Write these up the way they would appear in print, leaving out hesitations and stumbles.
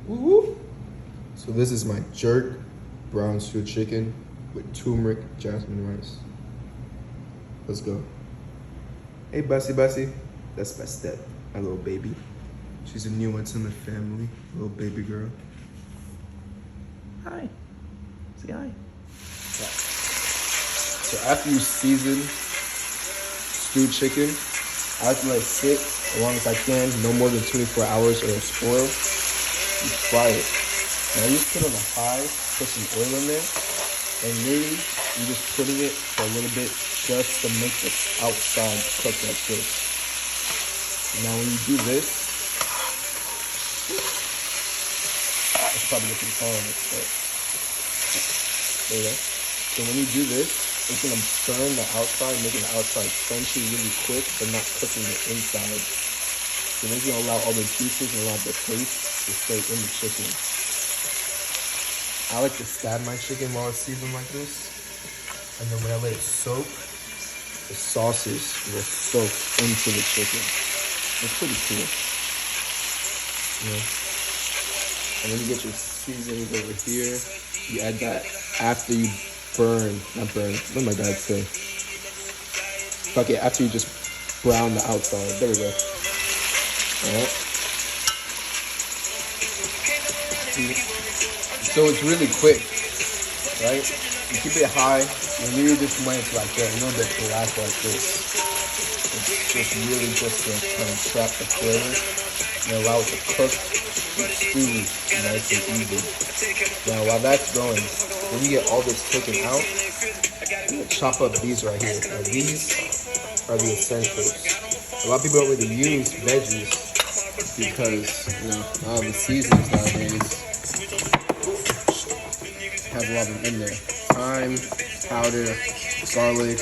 Woo. So this is my jerk brown stew chicken with turmeric jasmine rice. Let's go. Hey, Bussy. That's my step, my little baby. She's a new one to the family, little baby girl. Hi. Say hi. So after you season stewed chicken, I have to let it sit as long as I can, no more than 24 hours or it'll spoil. You fry it. Now you just put it on a high, put some oil in there, and literally you're just putting it for a little bit just to make the outside cook like this. Now when you do this, it's probably looking hard, but there you go. So when you do this, it's gonna burn the outside, making the outside crunchy really quick, but not cooking the inside. So this is gonna allow all the juices and allow the taste to stay in the chicken. I like to stab my chicken while it's seasoned like this. And then when I let it soak, the sauces will soak into the chicken. It's pretty cool. Yeah. And then you get your seasonings over here. You add that after you not burn, what did my dad say? Fuck it, after you just brown the outside. There we go. Alright. So it's really quick, right? You keep it high, and you just when it's like that, you know, that black like this. It's just really just to kind of trap the flavor and allow it to cook and stew nice and easy. Now while that's going, when you get all this taken out, you chop up these right here. Now these are the essentials. A lot of people don't really use veggies because, you know, all the seasons nowadays have a lot of them in there. Thyme, powder, garlic,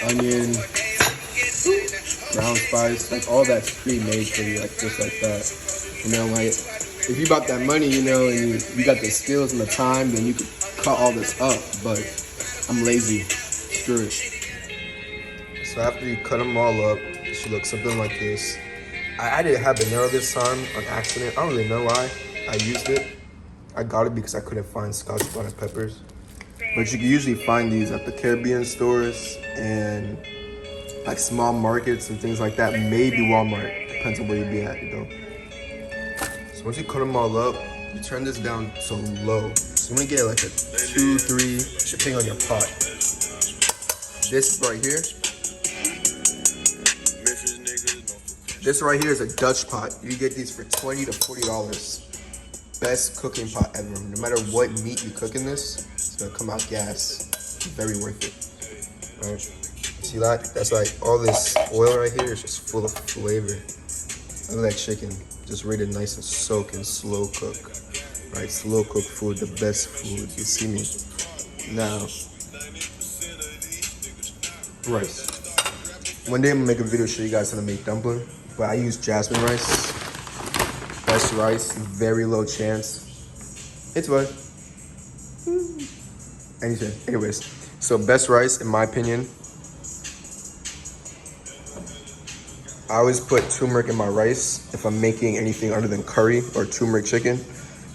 onion, brown spice, like all that's pre-made for you, like just like that. You know, like if you got that money, you know, and you got the skills and the time, then you could cut all this up. But I'm lazy. Screw it. So after you cut them all up, it should look something like this. I added habanero this time on accident. I don't really know why I used it. I got it because I couldn't find Scotch bonnet peppers. But you can usually find these at the Caribbean stores and like small markets and things like that. Maybe Walmart. Depends on where you be at, you know. So once you cut them all up, you turn this down to low. So you want to get like a 2, 3, depending on your pot. This right here is a Dutch pot. You get these for $20 to $40. Best cooking pot ever. No matter what meat you cook in this, it's gonna come out gas. Very worth it. All right. See that? That's like all this oil right here is just full of flavor. Look at that chicken. Just ready to nice and soak and slow cook. Right? Slow cook food, the best food. You see me? Now, rice. One day I'm gonna make a video show you guys how to make dumpling, but I use jasmine rice. Best rice, very low chance. It's what? Anyways, so best rice in my opinion. I always put turmeric in my rice if I'm making anything other than curry or turmeric chicken,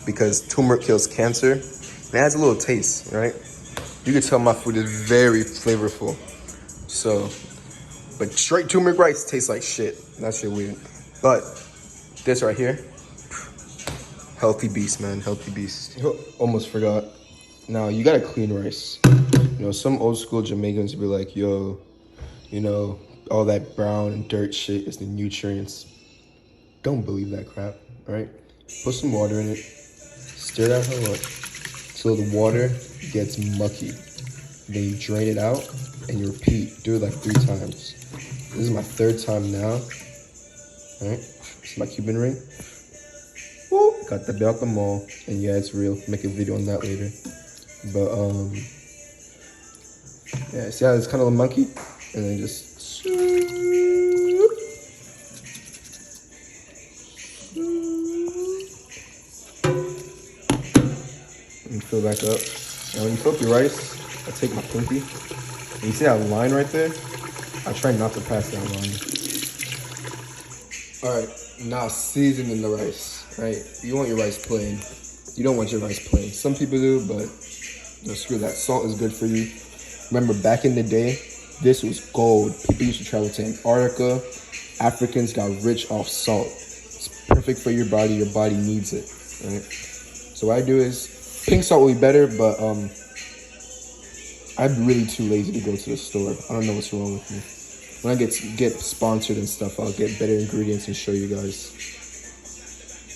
because turmeric kills cancer. It adds a little taste, right? You can tell my food is very flavorful. So, but straight turmeric rice tastes like shit. That shit weird. But this right here, healthy beast, man, healthy beast. Almost forgot. Now you gotta clean rice. You know, some old school Jamaicans be like, yo, you know, all that brown and dirt shit is the nutrients. Don't believe that crap, right? Put some water in it, stir that hell up till the water gets mucky. Then you drain it out and you repeat. Do it like 3 times. This is my 3rd time now. All right, it's my Cuban ring. Woo! Got the belt them all, and yeah, it's real. Make a video on that later. But yeah, see how it's kind of a monkey, and then just and fill back up. Now when you fill up your rice, I take my pinky, and you see that line right there? I try not to pass that line. All right, Now seasoning the rice, right? You want your rice plain. You don't want your rice plain. Some people do, but no, screw that. Salt is good for you. Remember, back in the day, this was gold. People used to travel to Antarctica. Africans got rich off salt. It's perfect for your body. Your body needs it, right? So what I do is, pink salt will be better, but I'm really too lazy to go to the store. I don't know what's wrong with me. When I get sponsored and stuff, I'll get better ingredients and show you guys.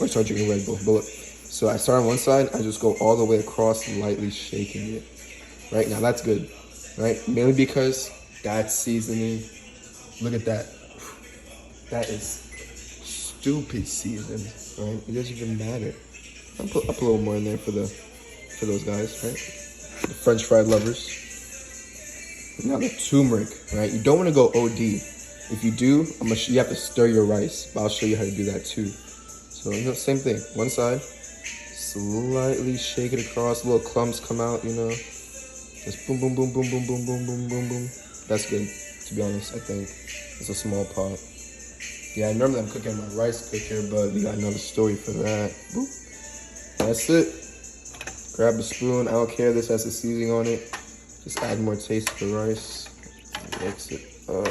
Or start drinking Red Bull. But look, so I start on one side, I just go all the way across, lightly shaking it. Right, now that's good, right? Mainly because that's seasoning. Look at that. That is stupid seasoned, right? It doesn't even matter. I'll put up a little more in there for those guys, right? The French fry lovers. Now the turmeric, right? You don't want to go OD. If you do, you have to stir your rice, but I'll show you how to do that too. So same thing. One side, slightly shake it across. Little clumps come out, Just boom, boom, boom, boom, boom, boom, boom, boom, boom, boom. That's good. To be honest, I think it's a small pot. Yeah, normally I'm cooking my rice cooker, but we got another story for that. Boop. That's it. Grab a spoon. I don't care. This has the seasoning on it. Just add more taste to the rice. Mix it up.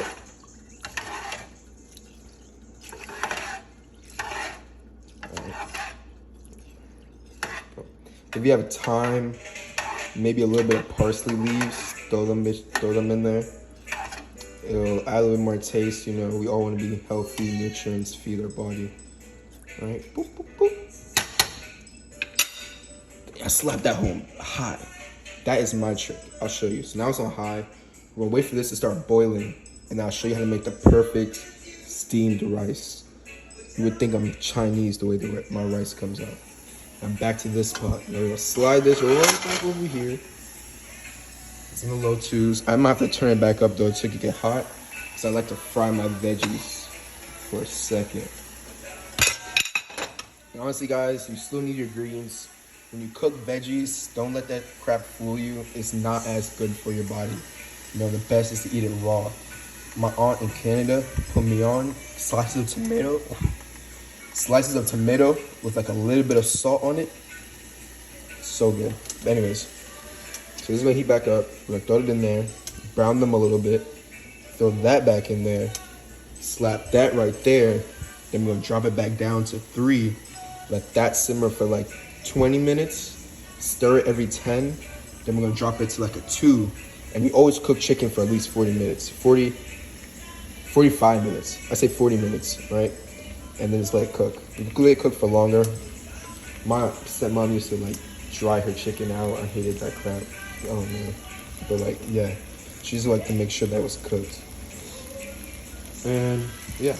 Right. If you have thyme, maybe a little bit of parsley leaves, throw them in there. It'll add a little bit more taste. We all want to be healthy, nutrients, feed our body. All right. Boop, boop, boop. I slapped that home high. That is my trick. I'll show you. So now it's on high. We're gonna wait for this to start boiling, and I'll show you how to make the perfect steamed rice. You would think I'm Chinese the way my rice comes out. I'm back to this pot. Now we're gonna slide this right back over here. It's in the low twos. I might have to turn it back up though so it can get hot, because I like to fry my veggies for a second. And honestly, guys, you still need your ingredients. When you cook veggies, don't let that crap fool you. It's not as good for your body. The best is to eat it raw. My aunt in Canada put me on slices of tomato with like a little bit of salt on it. So good. But anyways, so this is gonna heat back up. We're gonna throw it in there, brown them a little bit, throw that back in there, slap that right there. Then we're gonna drop it back down to 3. Let that simmer for like 20 minutes, stir it every 10, then we're gonna drop it to like a 2. And we always cook chicken for at least 40 minutes, 45 minutes. I say 40 minutes, right? And then just let it cook. You can let it cook for longer. My stepmom used to like dry her chicken out. I hated that crap. Oh man. But like, yeah, she used to like to make sure that was cooked. And yeah.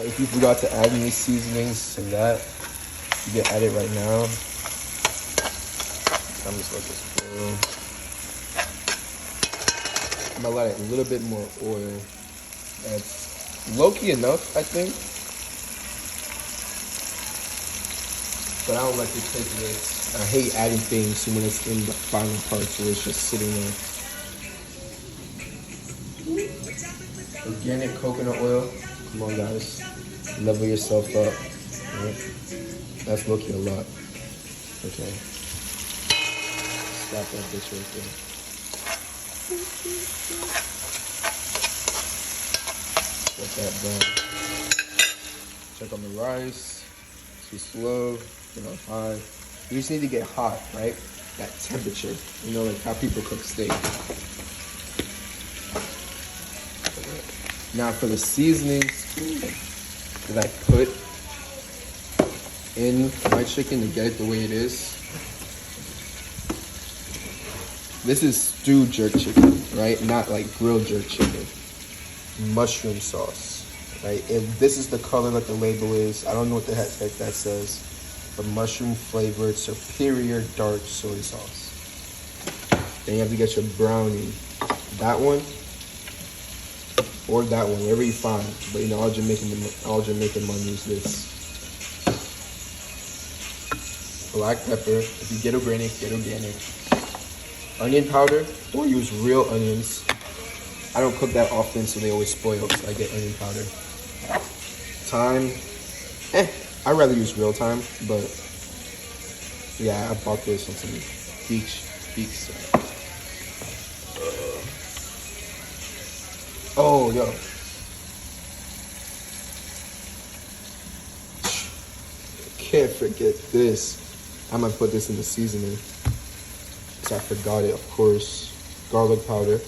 If you forgot to add any seasonings to that, you can add it right now. I'm just let this boil. I'm gonna let it a little bit more oil. That's low-key enough, I think. But I don't like the taste of it. I hate adding things when it's in the final parts where it's just sitting there. Organic coconut oil. Come on, guys. Level yourself up. Right? That's low-key a lot. Okay. Stop that bitch right there. Let that down. Check on the rice. Too slow. On high. You just need to get hot, right? That temperature. Like how people cook steak. Now for the seasonings that I put in my chicken to get it the way it is. This is stewed jerk chicken, right? Not like grilled jerk chicken. Mushroom sauce, right? If this is the color that the label is, I don't know what the heck that says, but mushroom flavored superior dark soy sauce. Then you have to get your brownie. That one or that one, wherever you find. But all Jamaican men use this. Black pepper. If you get organic, get organic. Onion powder, or use real onions. I don't cook that often, so they always spoil. So I get onion powder. Thyme, I'd rather use real thyme, but yeah, I bought this on some beach. Oh, yo. Can't forget this. I might put this in the seasoning. Because I forgot it, of course. Garlic powder,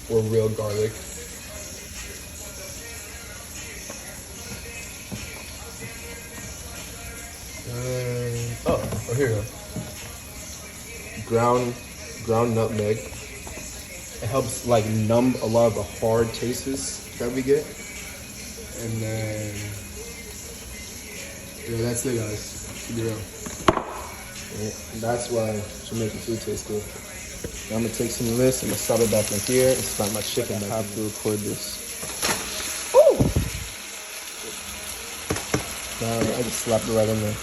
or real garlic. Oh, here we go. Ground nutmeg. It helps like numb a lot of the hard tastes that we get. And then, yeah, that's it, guys. Keep it real. Yeah, that's why Jamaican food tastes good. Now I'm gonna take some of this and slap it back in here and slap my chicken. I have to record this. Ooh! Now I just slapped it right in there.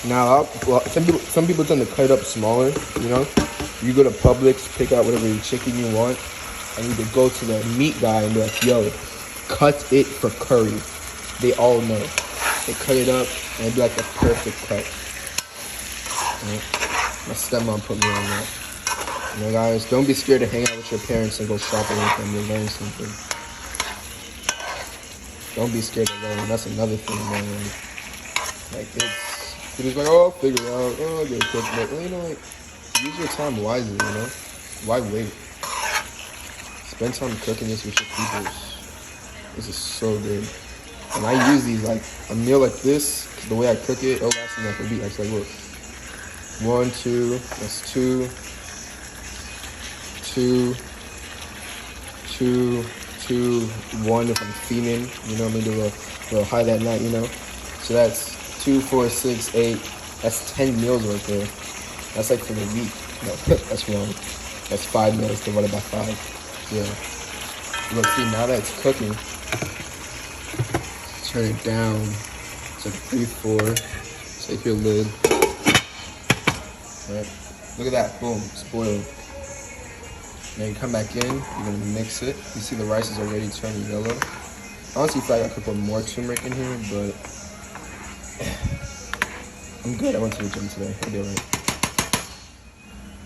Now, well, some people tend to cut it up smaller, you know? You go to Publix, pick out whatever chicken you want, and you could go to the meat guy and be like, yo, cut it for curry. They all know. They cut it up, and it'd be like a perfect cut. Right? My stepmom put me on that. You know, guys, don't be scared to hang out with your parents and go shopping with them. You'll learn something. Don't be scared to learn. That's another thing, man. Like, it's like, oh, I'll figure it out. Oh, I'll get a quick look. Well, you know, like, use your time wisely, you know? Why wait? Spend time cooking this with your people. This is so good. And I use these, like, a meal like this, because the way I cook it, it'll last me like a week. It's like, look. 1, 2, that's 2, 2, 2, 2, 1 if I'm feeding, you know what I mean? Do a little high that night, you know? So that's 2, 4, 6, 8. That's 10 meals right there. That's like for the week. No, that's wrong. That's 5 meals divided by 5. Yeah. Look, see, now that it's cooking, turn it down to 3, 4. Take your lid. Right. Look at that. Boom. Spoiled. Now you come back in. You're going to mix it. You see the rice is already turning yellow. I honestly feel like I could put more turmeric in here, but I'm good. I went to the gym today. I'll be alright.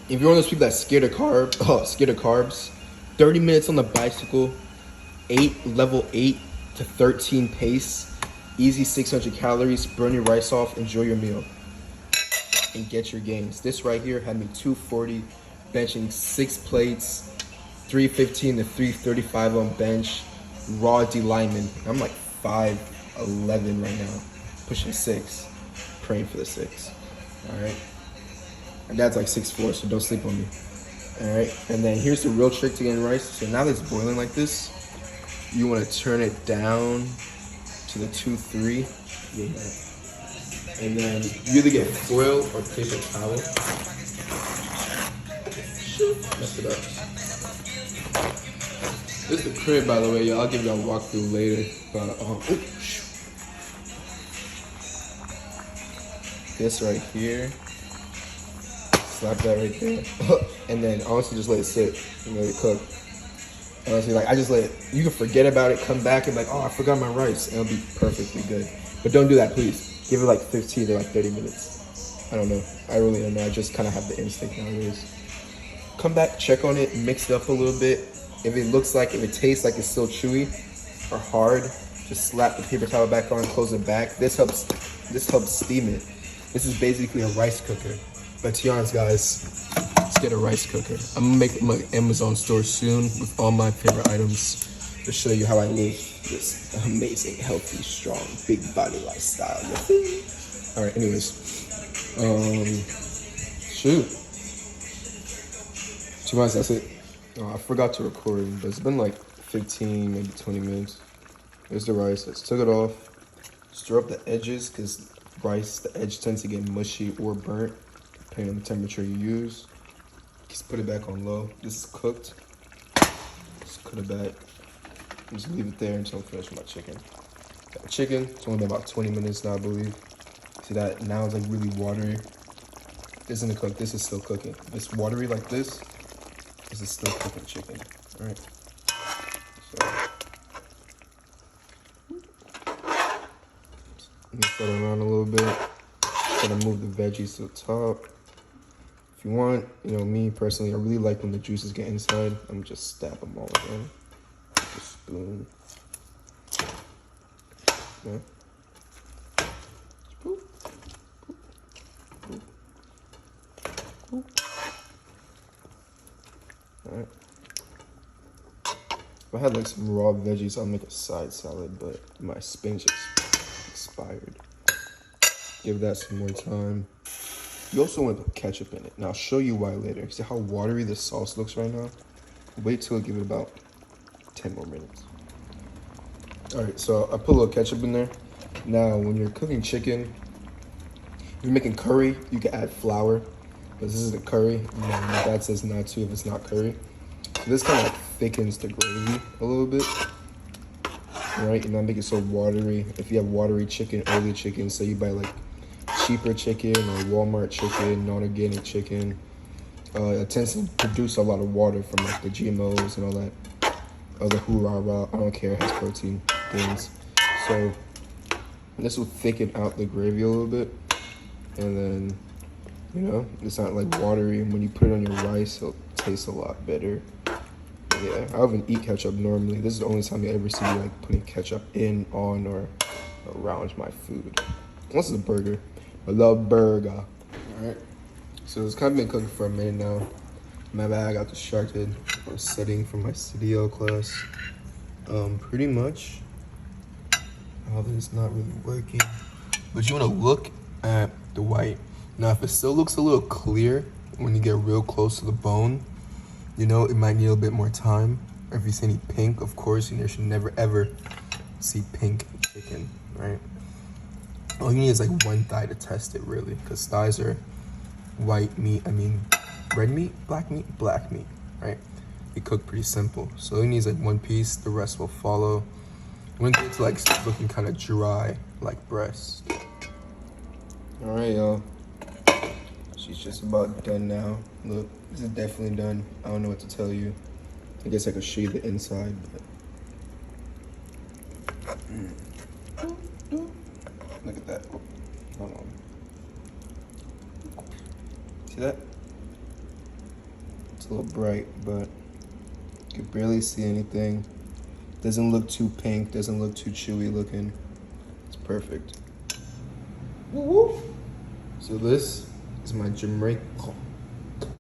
If you're one of those people that's scared of carbs, 30 minutes on the bicycle, level 8 to 13 pace, easy 600 calories, burn your rice off, enjoy your meal, and get your gains. This right here had me 240, benching 6 plates, 315 to 335 on bench, raw D-lineman. I'm like 5'11" right now, pushing 6, praying for the 6, all right? My dad's like 6'4", so don't sleep on me. All right, and then here's the real trick to getting rice. So now that it's boiling like this, you want to turn it down to the 2-3. Yeah. And then you either get foil or paper towel. Mess it up. This is the crib, by the way, y'all. I'll give y'all a walkthrough later. But this right here. Slap that right there. And then honestly just let it sit and let it cook. Honestly, like I just let it, you can forget about it, come back and like, oh, I forgot my rice. And it'll be perfectly good. But don't do that, please. Give it like 15 to like 30 minutes. I don't know. I really don't know. I just kind of have the instinct nowadays. Come back, check on it, mix it up a little bit. If it tastes like it's still chewy or hard, just slap the paper towel back on, close it back. This helps steam it. This is basically a rice cooker. But to be honest, guys, let's get a rice cooker. I'm gonna make my Amazon store soon with all my favorite items to show you how I live this amazing, healthy, strong, big body lifestyle. All right, anyways, shoot. To be honest, that's it. Oh, I forgot to record, but it's been like 15, maybe 20 minutes. There's the rice. Let's take it off. Stir up the edges because rice, the edge tends to get mushy or burnt, depending on the temperature you use. Just put it back on low. This is cooked. Just cut it back. Just leave it there until I finish my chicken. Got the chicken. It's only been about 20 minutes now, I believe. See that? Now it's like really watery. This isn't cooked. This is still cooking. If it's watery like this is still cooking chicken. All right. Spread it around a little bit. Try to move the veggies to the top. If you want, you know, me personally, I really like when the juices get inside. I'm just stab them all in. With a spoon. Yeah. Boop. Boop. Boop. All right. If I had like some raw veggies, I'll make a side salad, but my spinach expired. Give that some more time. You also want to put ketchup in it. Now I'll show you why later. See how watery the sauce looks right now? Wait till I give it about 10 more minutes. All right, so I put a little ketchup in there. Now, when you're cooking chicken, if you're making curry, you can add flour. But this is the curry. My dad says not to if it's not curry. So this kind of like thickens the gravy a little bit. All right, and not make it so watery. If you have watery chicken, oily chicken, say you buy like cheaper chicken or Walmart chicken, non-organic chicken, it tends to produce a lot of water from like the GMOs and all that other hoorah, I don't care, it has protein things. So this will thicken out the gravy a little bit, and then, you know, it's not like watery, and when you put it on your rice, it'll taste a lot better. Yeah, I don't even eat ketchup normally. This is the only time you ever see me like putting ketchup in, on, or around my food. Unless it's a burger. I love burger. Alright. So it's kind of been cooking for a minute now. My bad, I got distracted. I was studying for my CDL class. Pretty much. Oh, this is not really working. But you want to look at the white. Now, if it still looks a little clear when you get real close to the bone, you know, it might need a bit more time. Or if you see any pink, of course, you should never ever see pink chicken, right? All you need is like one thigh to test it, really, because thighs are white meat. I mean, red meat, black meat, right? They cook pretty simple. So all you need is like one piece. The rest will follow. When it gets like looking kind of dry, like breast. All right, y'all. She's just about done now. Look, this is definitely done. I don't know what to tell you. I guess I could show you the inside, but look at that. Oh, hold on. See that? It's a little bright, but you can barely see anything. Doesn't look too pink, doesn't look too chewy looking. It's perfect. Woo-woo. So this is my Jamaican